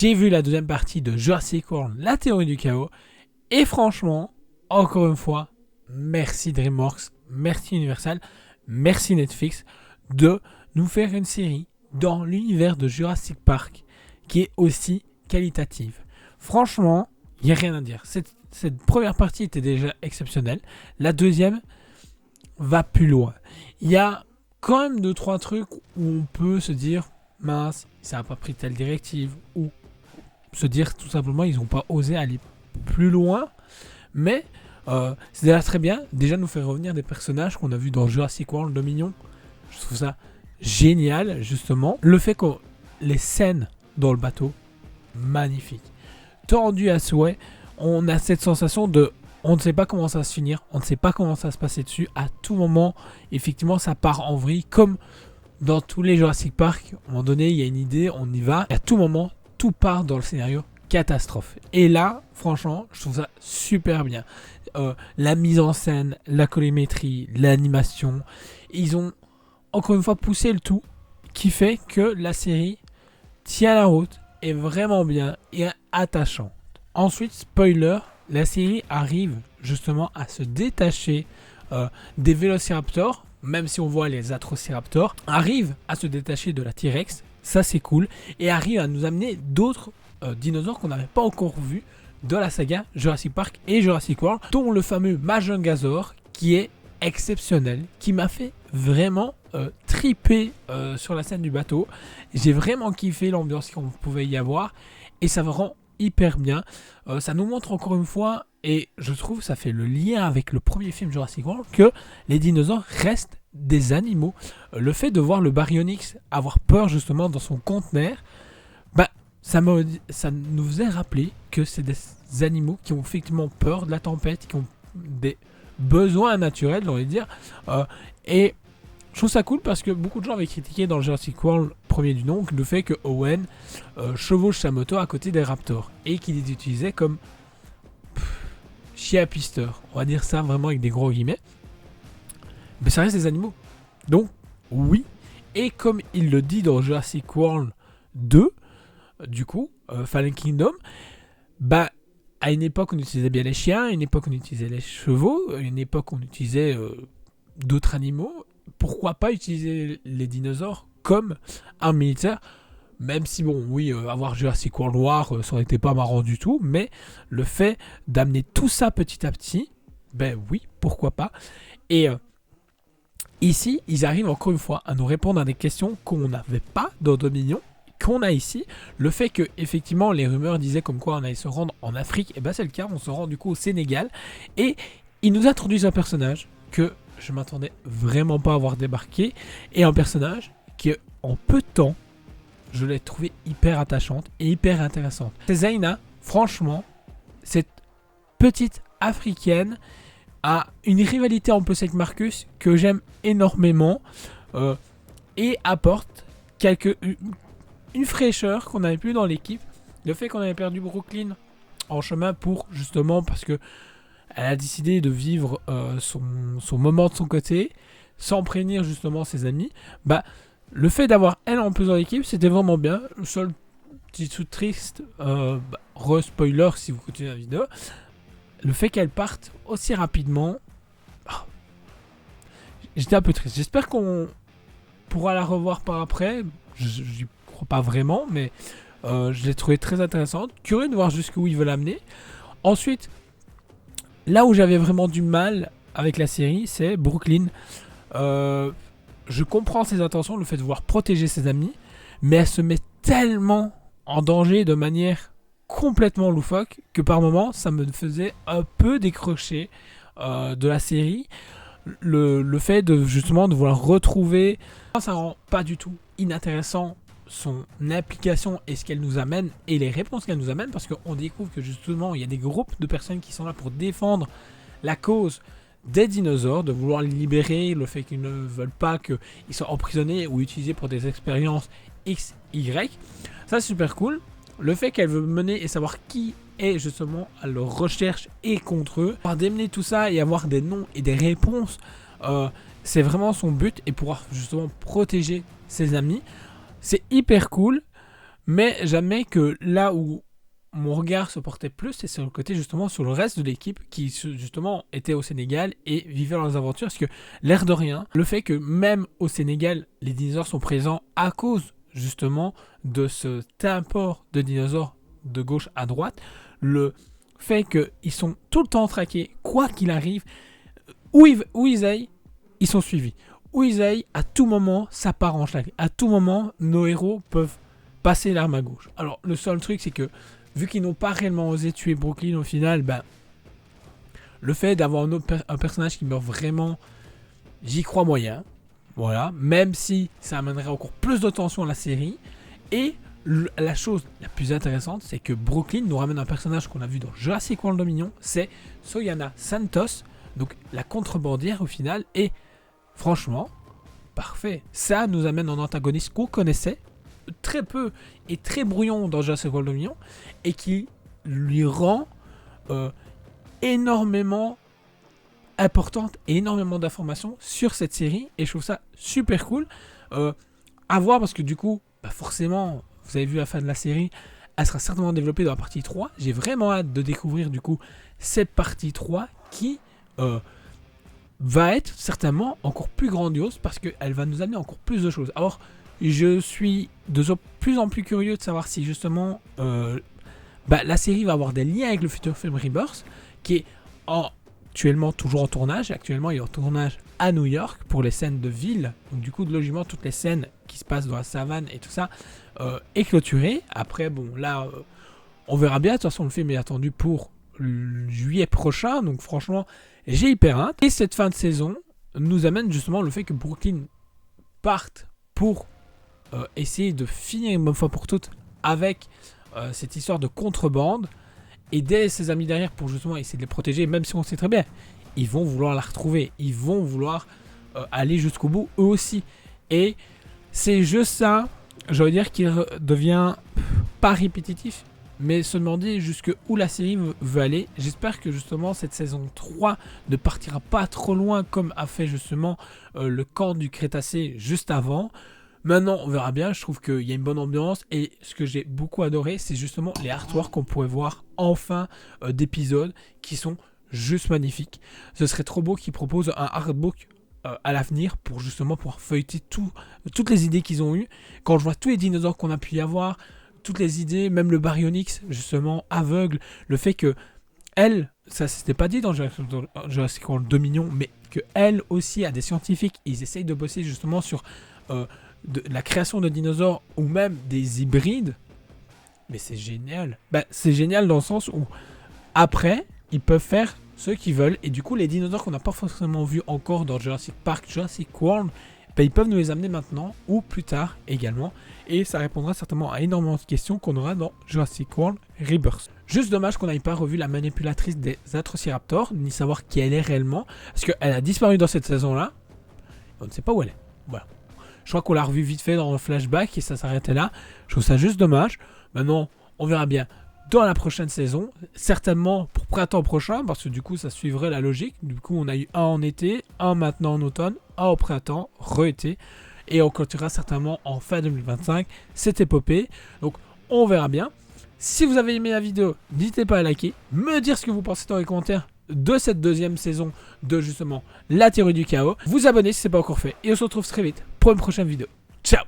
J'ai vu la deuxième partie de Jurassic World, la théorie du chaos. Et franchement, encore une fois, merci DreamWorks, merci Universal, merci Netflix de nous faire une série dans l'univers de Jurassic Park qui est aussi qualitative. Franchement, il n'y a rien à dire. Cette première partie était déjà exceptionnelle. La deuxième va plus loin. Il y a quand même 2-3 trucs où on peut se dire mince, ça n'a pas pris telle directive, ou se dire tout simplement ils n'ont pas osé aller plus loin. Mais c'est déjà très bien. Déjà nous faire revenir des personnages qu'on a vus dans Jurassic World Dominion. Je trouve ça génial, justement. Le fait que les scènes dans le bateau, magnifique. Tendu à souhait, on a cette sensation de on ne sait pas comment ça va se finir, on ne sait pas comment ça va se passer dessus. À tout moment, effectivement, ça part en vrille. Comme dans tous les Jurassic Park, à un moment donné, il y a une idée, on y va. Et à tout moment, tout part dans le scénario catastrophe. Et là, franchement, je trouve ça super bien. La mise en scène, la colorimétrie, l'animation, ils ont encore une fois poussé le tout, qui fait que la série tient la route, est vraiment bien et attachante. Ensuite, spoiler, la série arrive justement à se détacher des vélociraptors, même si on voit les atrociraptors, arrive à se détacher de la T-Rex, ça c'est cool, et arrive à nous amener d'autres dinosaures qu'on n'avait pas encore vus dans la saga Jurassic Park et Jurassic World, dont le fameux Majungasaur qui est exceptionnel, qui m'a fait vraiment triper sur la scène du bateau. J'ai vraiment kiffé l'ambiance qu'on pouvait y avoir et ça me rend hyper bien. Ça nous montre encore une fois, et je trouve ça fait le lien avec le premier film Jurassic World, que les dinosaures restent des animaux. Le fait de voir le Baryonyx avoir peur justement dans son conteneur, ça nous faisait rappeler que c'est des animaux qui ont effectivement peur de la tempête, qui ont des besoins naturels, on va dire. Et je trouve ça cool parce que beaucoup de gens avaient critiqué dans le Jurassic World premier du nom le fait que Owen chevauche sa moto à côté des raptors et qu'il les utilisait comme chien à pisteur. On va dire ça vraiment avec des gros guillemets. Mais ça reste des animaux. Donc, oui. Et comme il le dit dans Jurassic World 2, du coup, Fallen Kingdom, à une époque on utilisait bien les chiens, à une époque on utilisait les chevaux, à une époque on utilisait d'autres animaux. Pourquoi pas utiliser les dinosaures comme arme militaire, même si bon oui avoir Jurassic World War ça n'était pas marrant du tout, mais le fait d'amener tout ça petit à petit, oui, pourquoi pas. Et ici ils arrivent encore une fois à nous répondre à des questions qu'on n'avait pas dans Dominion, qu'on a ici. Le fait que effectivement les rumeurs disaient comme quoi on allait se rendre en Afrique, et c'est le cas, on se rend du coup au Sénégal, et ils nous introduisent un personnage que je m'attendais vraiment pas à voir débarquer, et un personnage qui en peu de temps je l'ai trouvé hyper attachante et hyper intéressante. C'est Zaina, franchement, cette petite africaine a une rivalité en plus avec Marcus que j'aime énormément, et apporte une fraîcheur qu'on n'avait plus dans l'équipe. Le fait qu'on avait perdu Brooklyn en chemin pour justement parce que elle a décidé de vivre son moment de son côté sans prévenir justement ses amis. Le fait d'avoir elle en plus dans l'équipe, c'était vraiment bien. Le seul petit truc triste, re-spoiler si vous continuez la vidéo, le fait qu'elle parte aussi rapidement, j'étais un peu triste. J'espère qu'on pourra la revoir par après. J'y crois pas vraiment, mais je l'ai trouvée très intéressante. Curieux de voir jusqu'où il veut l'amener. Ensuite, là où j'avais vraiment du mal avec la série, c'est Brooklyn. Je comprends ses intentions, le fait de vouloir protéger ses amis, mais elle se met tellement en danger de manière complètement loufoque que par moments, ça me faisait un peu décrocher de la série. Le fait de justement de vouloir retrouver, ça rend pas du tout inintéressant son implication et ce qu'elle nous amène et les réponses qu'elle nous amène, parce qu'on découvre que justement il y a des groupes de personnes qui sont là pour défendre la cause des dinosaures, de vouloir les libérer, le fait qu'ils ne veulent pas qu'ils soient emprisonnés ou utilisés pour des expériences X, Y. Ça c'est super cool. Le fait qu'elle veut mener et savoir qui est justement à leur recherche et contre eux, pouvoir démêler tout ça et avoir des noms et des réponses, c'est vraiment son but, et pouvoir justement protéger ses amis. C'est hyper cool, Mais jamais que là où mon regard se portait plus, c'est sur le côté justement sur le reste de l'équipe qui justement était au Sénégal et vivait leurs aventures. Parce que l'air de rien, le fait que même au Sénégal, les dinosaures sont présents à cause justement de ce import de dinosaures de gauche à droite, le fait qu'ils sont tout le temps traqués, quoi qu'il arrive, où ils aillent, ils sont suivis. Où ils aillent, à tout moment, ça part en schlag. À tout moment, nos héros peuvent passer l'arme à gauche. Alors, le seul truc, c'est que vu qu'ils n'ont pas réellement osé tuer Brooklyn au final, le fait d'avoir un personnage qui meurt vraiment, j'y crois moyen. Voilà, même si ça amènerait encore plus de tension à la série. Et la chose la plus intéressante, c'est que Brooklyn nous ramène un personnage qu'on a vu dans Jurassic World Dominion, c'est Soyana Santos, donc la contrebandière au final. Et franchement, parfait. Ça nous amène un antagoniste qu'on connaissait très peu et très brouillon dans Jurassic World Dominion et qui lui rend énormément importante et énormément d'informations sur cette série et je trouve ça super cool à voir parce que du coup forcément vous avez vu la fin de la série, elle sera certainement développée dans la partie 3. J'ai vraiment hâte de découvrir du coup cette partie 3 qui va être certainement encore plus grandiose parce qu'elle va nous amener encore plus de choses. Alors je suis de plus en plus curieux de savoir si justement la série va avoir des liens avec le futur film Rebirth qui est actuellement toujours en tournage. Actuellement, il est en tournage à New York pour les scènes de ville. Donc, du coup, logiquement, toutes les scènes qui se passent dans la savane et tout ça est clôturé. Après, bon, là, on verra bien. De toute façon, le film est attendu pour juillet prochain. Donc, franchement, j'ai hyper hâte. Et cette fin de saison nous amène justement le fait que Brooklyn parte pour essayer de finir une bonne fois pour toutes avec cette histoire de contrebande. Aider ses amis derrière pour justement essayer de les protéger, même si on sait très bien, ils vont vouloir la retrouver, ils vont vouloir aller jusqu'au bout eux aussi. Et c'est juste ça, je veux dire, qu'il devient pas répétitif, mais se demander jusqu'où la série veut aller. J'espère que justement cette saison 3 ne partira pas trop loin comme a fait justement le camp du Crétacé juste avant. Maintenant, on verra bien. Je trouve qu'il y a une bonne ambiance. Et ce que j'ai beaucoup adoré, c'est justement les artworks qu'on pourrait voir en fin d'épisode qui sont juste magnifiques. Ce serait trop beau qu'ils proposent un artbook à l'avenir pour justement pouvoir feuilleter toutes les idées qu'ils ont eues. Quand je vois tous les dinosaures qu'on a pu y avoir, toutes les idées, même le Baryonyx, justement, aveugle, le fait que elle, ça s'était pas dit dans Jurassic World Dominion, mais que elle aussi a des scientifiques, ils essayent de bosser justement sur de la création de dinosaures ou même des hybrides, mais c'est génial. C'est génial dans le sens où après ils peuvent faire ce qu'ils veulent et du coup les dinosaures qu'on n'a pas forcément vus encore dans Jurassic Park, Jurassic World, ils peuvent nous les amener maintenant ou plus tard également et ça répondra certainement à énormément de questions qu'on aura dans Jurassic World Rebirth. Juste dommage qu'on n'ait pas revu la manipulatrice des Atrociraptors, ni savoir qui elle est réellement, parce qu'elle a disparu dans cette saison là, on ne sait pas où elle est. Voilà. Je crois qu'on l'a revu vite fait dans le flashback et ça s'arrêtait là. Je trouve ça juste dommage. Maintenant, on verra bien dans la prochaine saison. Certainement pour printemps prochain, parce que du coup, ça suivrait la logique. Du coup, on a eu un en été, un maintenant en automne, un au printemps, re-été. Et on continuera certainement en fin 2025 cette épopée. Donc, on verra bien. Si vous avez aimé la vidéo, n'hésitez pas à liker, me dire ce que vous pensez dans les commentaires de cette deuxième saison de justement la théorie du chaos. Vous abonner si ce n'est pas encore fait. Et on se retrouve très vite pour une prochaine vidéo. Ciao!